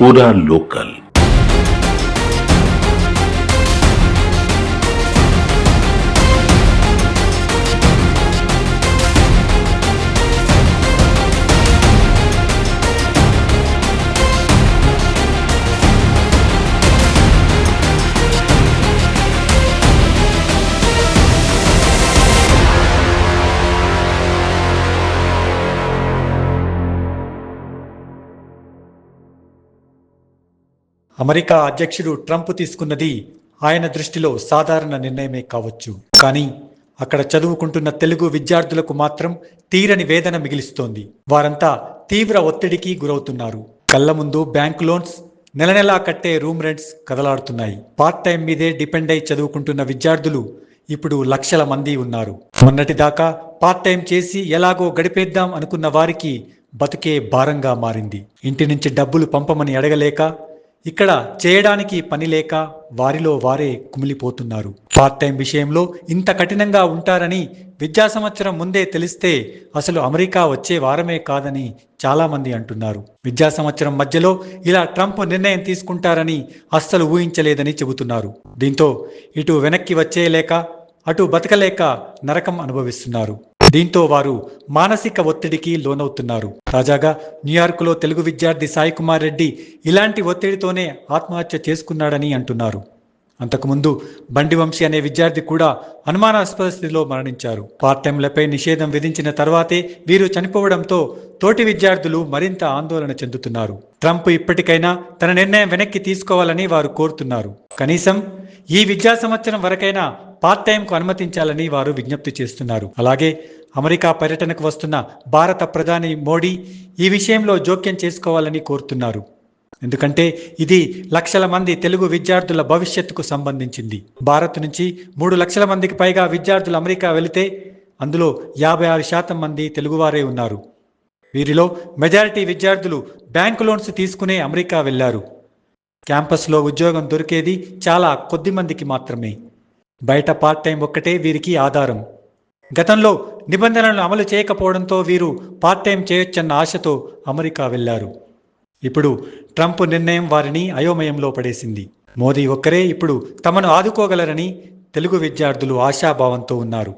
पूरा local. America అధ్యక్షుడు Trump తీసుకున్నది ఆయన దృష్టిలో సాధారణ నిర్ణయమే కావచ్చు. కానీ అక్కడ చదువుకుంటున్న తెలుగు విద్యార్థులకు మాత్రం తీరని వేదన మిగిలిస్తోంది. వారంతా తీవ్ర ఒత్తిడికి గురవుతున్నారు. కళ్ల ముందు బ్యాంక్ లోన్స్, నెల నెలా కట్టే రూమ్ రెంట్స్ కదలాడుతున్నాయి. పార్ట్ టైం మీదే డిపెండ్ అయి చదువుకుంటున్న విద్యార్థులు ఇప్పుడు లక్షల మంది ఉన్నారు. మొన్నటిదాకా పార్ట్ టైం చేసి ఎలాగో గడిపేద్దాం అనుకున్న వారికి బతుకే భారంగా మారింది. ఇంటి నుంచి డబ్బులు పంపమని అడగలేక, ఇక్కడ చేయడానికి పని లేక వారిలో వారే కుమిలిపోతున్నారు. పార్ట్ టైం విషయంలో ఇంత కఠినంగా ఉంటారని విద్యా సంవత్సరం ముందే తెలిస్తే అసలు అమెరికా వచ్చే వారమే కాదని చాలామంది అంటున్నారు. విద్యా సంవత్సరం మధ్యలో ఇలా ట్రంప్ నిర్ణయం తీసుకుంటారని అస్సలు ఊహించలేదని చెబుతున్నారు. దీంతో ఇటు వెనక్కి వచ్చేయలేక, అటు బతకలేక నరకం అనుభవిస్తున్నారు. దీంతో వారు మానసిక ఒత్తిడికి లోనవుతున్నారు. తాజాగా న్యూయార్క్లో తెలుగు విద్యార్థి సాయి కుమార్ రెడ్డి ఇలాంటి ఒత్తిడితోనే ఆత్మహత్య చేసుకున్నాడని అంటున్నారు. అంతకుముందు బండి వంశీ అనే విద్యార్థి కూడా అనుమానాస్పద స్థితిలో మరణించారు. పార్ట్ టైంలపై నిషేధం విధించిన తర్వాతే వీరు చనిపోవడంతో తోటి విద్యార్థులు మరింత ఆందోళన చెందుతున్నారు. ట్రంప్ ఇప్పటికైనా తన నిర్ణయం వెనక్కి తీసుకోవాలని వారు కోరుతున్నారు. కనీసం ఈ విద్యా సంవత్సరం వరకైనా పార్ట్ టైంకు అనుమతించాలని వారు విజ్ఞప్తి చేస్తున్నారు. అలాగే అమెరికా పర్యటనకు వస్తున్న భారత ప్రధాని మోడీ ఈ విషయంలో జోక్యం చేసుకోవాలని కోరుతున్నారు. ఎందుకంటే ఇది లక్షల మంది తెలుగు విద్యార్థుల భవిష్యత్తుకు సంబంధించింది. భారత్ నుంచి 3 లక్షల మందికి పైగా విద్యార్థులు అమెరికా వెళితే అందులో 56% మంది తెలుగువారే ఉన్నారు. వీరిలో మెజారిటీ విద్యార్థులు బ్యాంకు లోన్స్ తీసుకునే అమెరికా వెళ్లారు. క్యాంపస్లో ఉద్యోగం దొరికేది చాలా కొద్ది మందికి మాత్రమే. బయట పార్ట్ టైం ఒక్కటే వీరికి ఆధారం. గతంలో నిబంధనలను అమలు చేయకపోవడంతో వీరు పార్ట్ టైం చేయొచ్చన్న ఆశతో అమెరికా వెళ్లారు. ఇప్పుడు ట్రంప్ నిర్ణయం వారిని అయోమయంలో పడేసింది. మోదీ ఒక్కరే ఇప్పుడు తమను ఆదుకోగలరని తెలుగు విద్యార్థులు ఆశాభావంతో ఉన్నారు.